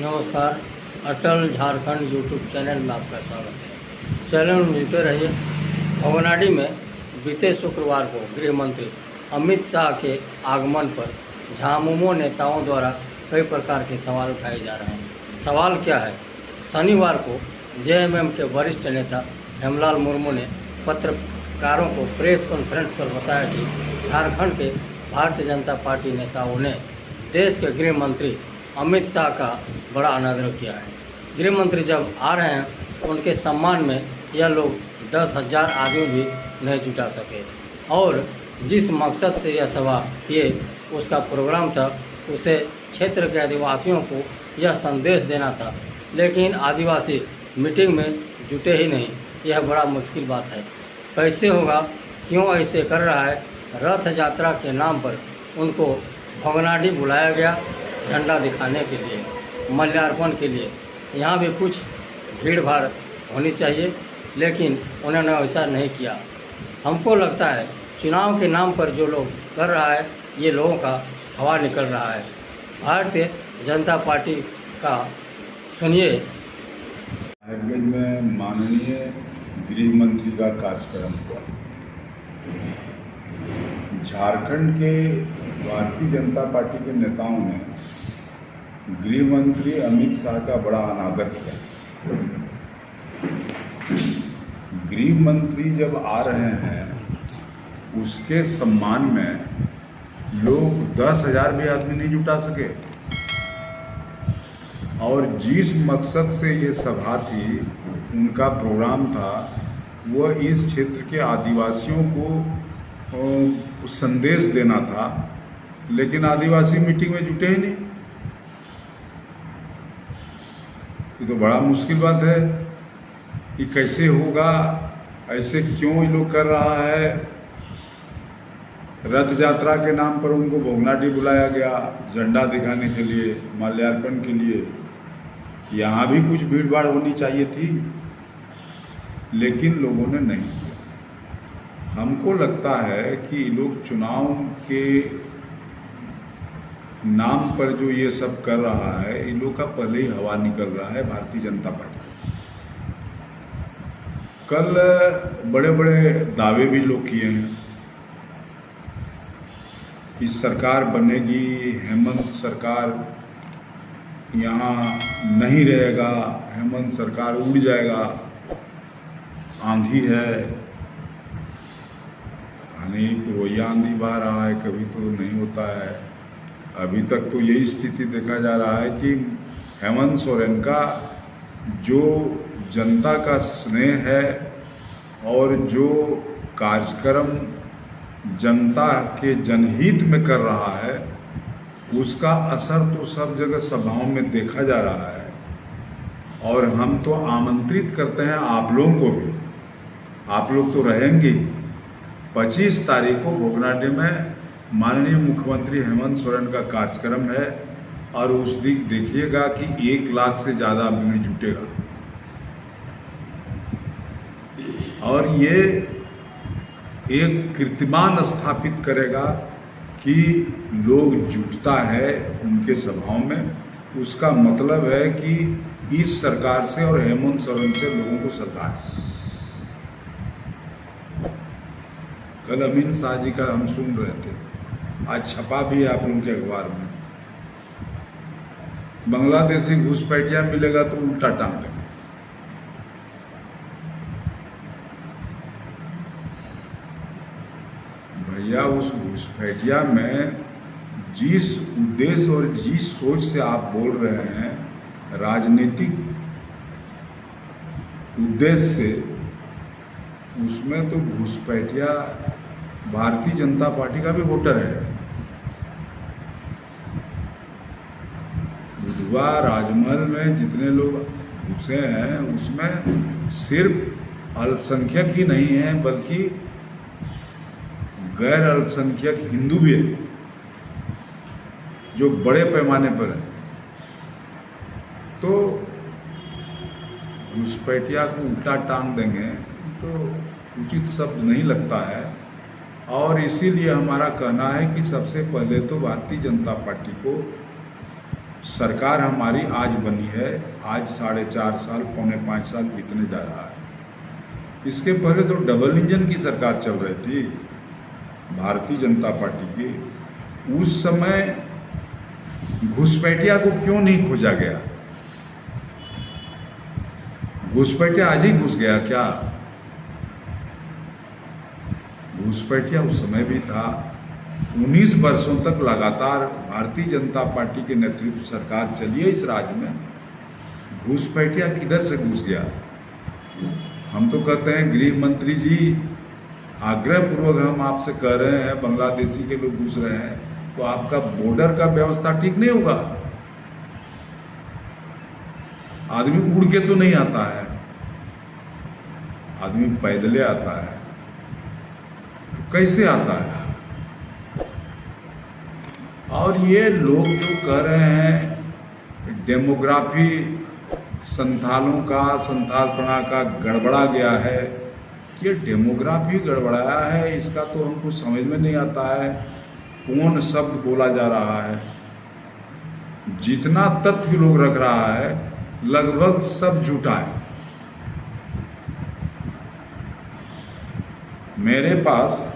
नमस्कार। अटल Jharkhand YouTube channel में आपका स्वागत है। चैनल में जुड़ते रहिए। भवनाडी में बीते शुक्रवार को गृह मंत्री अमित शाह के आगमन पर झामुमो नेताओं द्वारा कई प्रकार के सवाल उठाए जा रहे हैं। सवाल क्या है? शनिवार को जेएमएम के वरिष्ठ नेता हेमलाल मुर्मू ने पत्रकारों को प्रेस कॉन्फ्रेंस पर बताया कि झारखंड के भारतीय जनता पार्टी नेताओं ने देश के गृह मंत्री अमित शाह का बड़ा अनादर किया है। गृह मंत्री जब आ रहे हैं तो उनके सम्मान में यह लोग 10,000 आदमी भी नहीं जुटा सके और जिस मकसद से यह सभा किए उसका प्रोग्राम था, उसे क्षेत्र के आदिवासियों को यह संदेश देना था, लेकिन आदिवासी मीटिंग में जुटे ही नहीं। यह बड़ा मुश्किल बात है। कैसे होगा? क्यों ऐसे कर रहा है? रथ यात्रा के नाम पर उनको भवनाडी बुलाया गया झंडा दिखाने के लिए, माल्यार्पण के लिए। यहाँ भी कुछ भीड़ भाड़ होनी चाहिए, लेकिन उन्होंने ऐसा नहीं किया। हमको लगता है चुनाव के नाम पर जो लोग कर रहा है, ये लोगों का हवा निकल रहा है। भारतीय जनता पार्टी का सुनिए। साहिबगंज में माननीय गृह मंत्री का कार्यक्रम हुआ। झारखंड के भारतीय जनता पार्टी के नेताओं ने गृह मंत्री अमित शाह का बड़ा अनादर किया। गृह मंत्री जब आ रहे हैं उसके सम्मान में लोग 10,000 भी आदमी नहीं जुटा सके और जिस मकसद से ये सभा थी, उनका प्रोग्राम था, वह इस क्षेत्र के आदिवासियों को संदेश देना था, लेकिन आदिवासी मीटिंग में जुटे ही नहीं। ये तो बड़ा मुश्किल बात है कि कैसे होगा, ऐसे क्यों ये लोग कर रहा है। रथ यात्रा के नाम पर उनको भवनाडी बुलाया गया झंडा दिखाने के लिए, माल्यार्पण के लिए। यहाँ भी कुछ भीड़ भाड़ होनी चाहिए थी, लेकिन लोगों ने नहीं किया। हमको लगता है कि लोग चुनाव के नाम पर जो ये सब कर रहा है, इन लोग का पहले ही हवा निकल रहा है भारतीय जनता पार्टी। कल बड़े बड़े दावे भी लोग किए हैं कि सरकार बनेगी, हेमंत सरकार यहाँ नहीं रहेगा, हेमंत सरकार उड़ जाएगा, आंधी है, पता नहीं पूर्वइया आंधी बहा रहा है, कभी तो नहीं होता है। अभी तक तो यही स्थिति देखा जा रहा है कि हेमंत सोरेन का जो जनता का स्नेह है और जो कार्यक्रम जनता के जनहित में कर रहा है, उसका असर तो सब जगह सभाओं में देखा जा रहा है। और हम तो आमंत्रित करते हैं आप लोगों को भी, आप लोग तो रहेंगे। 25 तारीख को भवनाडी में माननीय मुख्यमंत्री हेमंत सोरेन का कार्यक्रम है और उस दिन देखिएगा कि 1 लाख से ज़्यादा भीड़ जुटेगा। और ये एक कीर्तिमान स्थापित करेगा कि लोग जुटता है उनके सभाओं में। उसका मतलब है कि इस सरकार से और हेमंत सोरेन से लोगों को सता है। कल अमित शाह जी का हम सुन रहे थे, आज छपा भी है आप लोगों के अखबार में। बांग्लादेशी घुसपैठिया मिलेगा तो उल्टा टांग देंगे। भैया, उस घुसपैठिया में जिस उद्देश्य और जिस सोच से आप बोल रहे हैं, राजनीतिक उद्देश्य से, उसमें तो घुसपैठिया भारतीय जनता पार्टी का भी वोटर है। बुधवा राजमहल में जितने लोग घुसे हैं, उसमें सिर्फ अल्पसंख्यक ही नहीं है, बल्कि गैर अल्पसंख्यक हिंदू भी है, जो बड़े पैमाने पर है। तो घुसपैठिया को उल्टा टांग देंगे तो उचित शब्द नहीं लगता है। और इसीलिए हमारा कहना है कि सबसे पहले तो भारतीय जनता पार्टी को सरकार हमारी आज बनी है, आज 4.5 साल, 4.25 साल बीतने जा रहा है। इसके पहले तो डबल इंजन की सरकार चल रही थी भारतीय जनता पार्टी की। उस समय घुसपैठिया को क्यों नहीं खोजा गया? घुसपैठिया आज ही घुस गया क्या? घुसपैठिया उस समय भी था। 19 वर्षों तक लगातार भारतीय जनता पार्टी के नेतृत्व सरकार चली है इस राज्य में। घुसपैठिया किधर से घुस गया? हम तो कहते हैं गृह मंत्री जी, आग्रहपूर्वक हम आपसे कह रहे हैं, बांग्लादेशी के लोग घुस रहे हैं तो आपका बॉर्डर का व्यवस्था ठीक नहीं होगा। आदमी उड़ के तो नहीं आता है, आदमी पैदले आता है, तो कैसे आता है? और ये लोग जो कह रहे हैं डेमोग्राफी संथालों का, संथालपना का गड़बड़ा गया है, ये डेमोग्राफी गड़बड़ाया है इसका तो हमको समझ में नहीं आता है। कौन शब्द बोला जा रहा है? जितना तथ्य लोग रख रहा है लगभग सब झूठा है। मेरे पास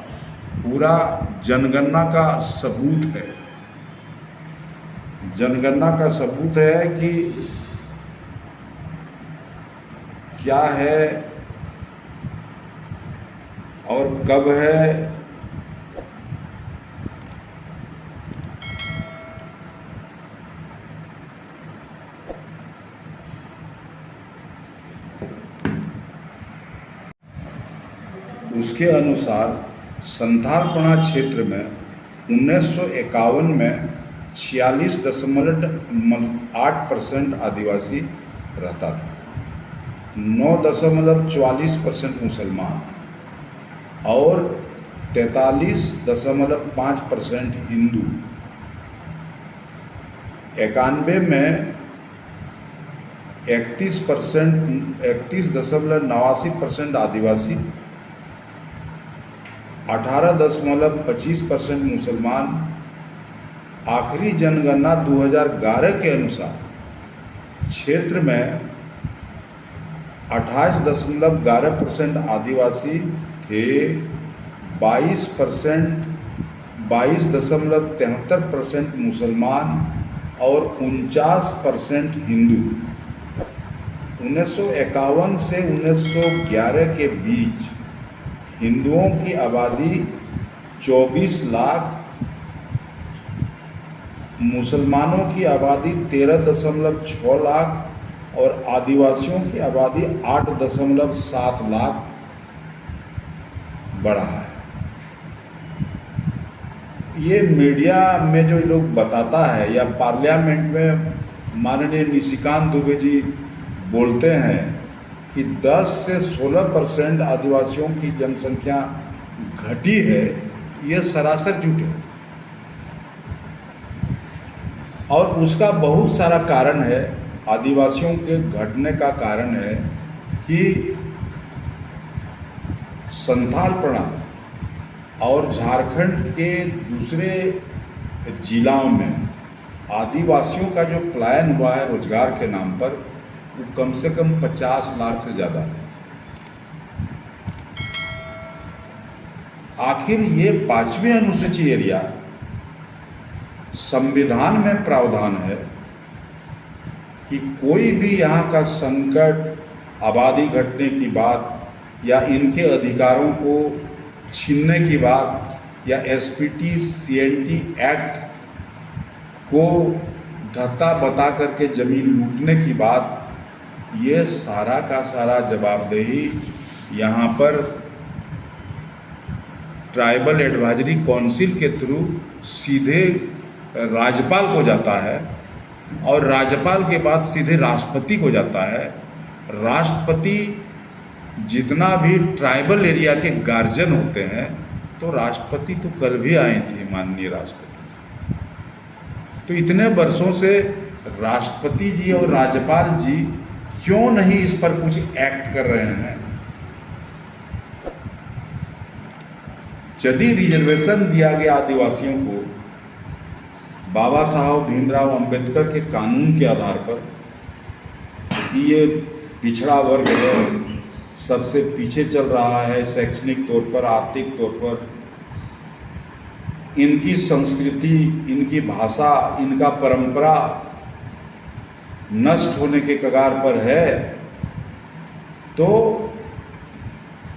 पूरा जनगणना का सबूत है। जनगणना का सबूत है कि क्या है और कब है। उसके अनुसार संथालपना क्षेत्र में 1951 में 46.8% आदिवासी रहता था, 9.44% मुसलमान और 43.5% हिंदू। 91 में 31.89% आदिवासी, 18.25% मुसलमान। आखिरी जनगणना 2011 के अनुसार क्षेत्र में 28.11% आदिवासी थे, 22.73% मुसलमान और 49% हिंदू। 1951 से 1911 के बीच हिंदुओं की आबादी 24 लाख, मुसलमानों की आबादी 13.6 लाख और आदिवासियों की आबादी 8.7 लाख बढ़ा है। ये मीडिया में जो लोग बताता है या पार्लियामेंट में माननीय निशिकांत दुबे जी बोलते हैं कि 10 से 16% आदिवासियों की जनसंख्या घटी है, ये सरासर झूठ है। और उसका बहुत सारा कारण है। आदिवासियों के घटने का कारण है कि संथालपना और झारखंड के दूसरे जिलों में आदिवासियों का जो पलायन हुआ है रोजगार के नाम पर, वो कम से कम 50 लाख से ज़्यादा है। आखिर ये 5वें अनुसूची एरिया संविधान में प्रावधान है कि कोई भी यहाँ का संकट, आबादी घटने की बात या इनके अधिकारों को छीनने की बात या एसपीटी सीएनटी एक्ट को धत्ता बता करके ज़मीन लूटने की बात, ये सारा का सारा जवाबदेही यहाँ पर ट्राइबल एडवाइजरी काउंसिल के थ्रू सीधे राज्यपाल को जाता है और राज्यपाल के बाद सीधे राष्ट्रपति को जाता है। राष्ट्रपति जितना भी ट्राइबल एरिया के गार्जियन होते हैं, तो राष्ट्रपति तो कल भी आए थे माननीय राष्ट्रपति। तो इतने वर्षों से राष्ट्रपति जी और राज्यपाल जी क्यों नहीं इस पर कुछ एक्ट कर रहे हैं? यदि रिजर्वेशन दिया गया आदिवासियों को बाबा साहब भीमराव अंबेडकर के कानून के आधार पर कि ये पिछड़ा वर्ग है, सबसे पीछे चल रहा है शैक्षणिक तौर पर, आर्थिक तौर पर, इनकी संस्कृति, इनकी भाषा, इनका परंपरा नष्ट होने के कगार पर है, तो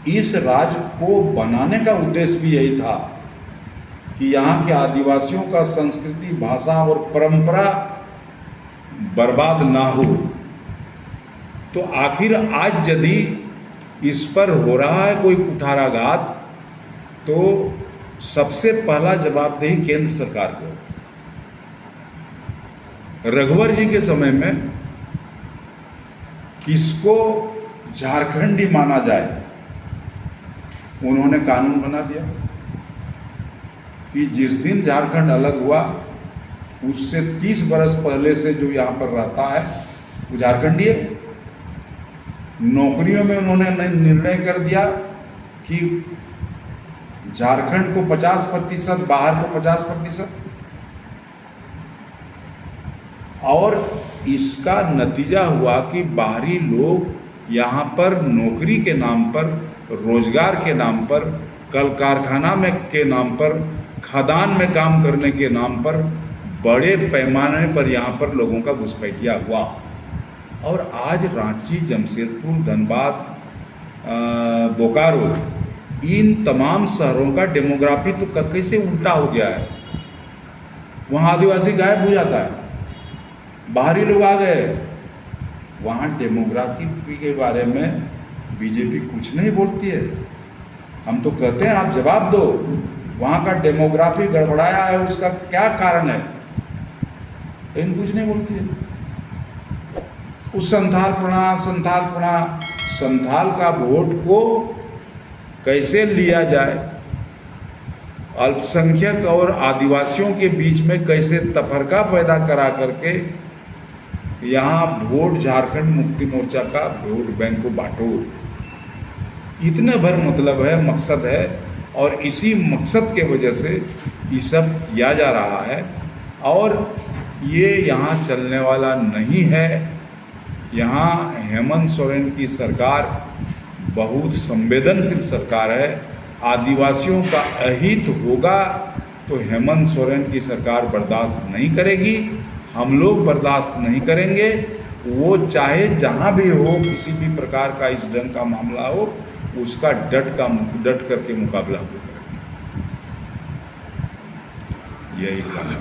इस राज्य को बनाने का उद्देश्य भी यही था कि यहाँ के आदिवासियों का संस्कृति, भाषा और परंपरा बर्बाद ना हो। तो आखिर आज यदि इस पर हो रहा है कोई कुठाराघात, तो सबसे पहला जवाबदेही केंद्र सरकार को। रघुवर जी के समय में किसको झारखंडी माना जाए, उन्होंने कानून बना दिया कि जिस दिन झारखंड अलग हुआ उससे 30 बरस पहले से जो यहाँ पर रहता है वो झारखंडी है। नौकरियों में उन्होंने निर्णय कर दिया कि झारखंड को 50%, बाहर को 50%, और इसका नतीजा हुआ कि बाहरी लोग यहाँ पर नौकरी के नाम पर, रोजगार के नाम पर, कल कारखाना में के नाम पर, खदान में काम करने के नाम पर बड़े पैमाने पर यहाँ पर लोगों का घुसपैठिया हुआ। और आज रांची, जमशेदपुर, धनबाद, बोकारो, इन तमाम शहरों का डेमोग्राफी तो कैसे उल्टा हो गया है। वहाँ आदिवासी गायब हो जाता है, बाहरी लोग आ गए। वहाँ डेमोग्राफी के बारे में बीजेपी कुछ नहीं बोलती है। हम तो कहते हैं आप जवाब दो, वहाँ का डेमोग्राफी गड़बड़ाया है, उसका क्या कारण है, लेकिन कुछ नहीं बोलती है। उस संथाल का वोट को कैसे लिया जाए, अल्पसंख्यक और आदिवासियों के बीच में कैसे तफरका पैदा करा करके यहाँ वोट झारखंड मुक्ति मोर्चा का वोट बैंक को बांटो, इतने भर मतलब है, मकसद है। और इसी मकसद के वजह से ये सब किया जा रहा है और ये यहाँ चलने वाला नहीं है। यहाँ हेमंत सोरेन की सरकार बहुत संवेदनशील सरकार है। आदिवासियों का अहित होगा तो हेमंत सोरेन की सरकार बर्दाश्त नहीं करेगी, हम लोग बर्दाश्त नहीं करेंगे। वो चाहे जहाँ भी हो, किसी भी प्रकार का इस ढंग का मामला हो, उसका डट करके मुकाबला हो करेंगे। यही कारण है।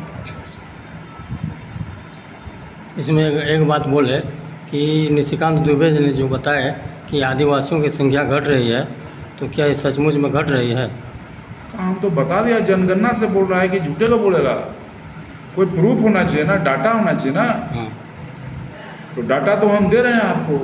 इसमें एक बात बोले कि निशिकांत दुबे ने जो बताया कि आदिवासियों की संख्या घट रही है, तो क्या ये सचमुच में घट रही है? हम तो बता दिया, जनगणना से बोल रहा है कि झूठे का बोलेगा। कोई प्रूफ होना चाहिए ना, डाटा होना चाहिए ना। हाँ। तो डाटा तो हम दे रहे हैं आपको।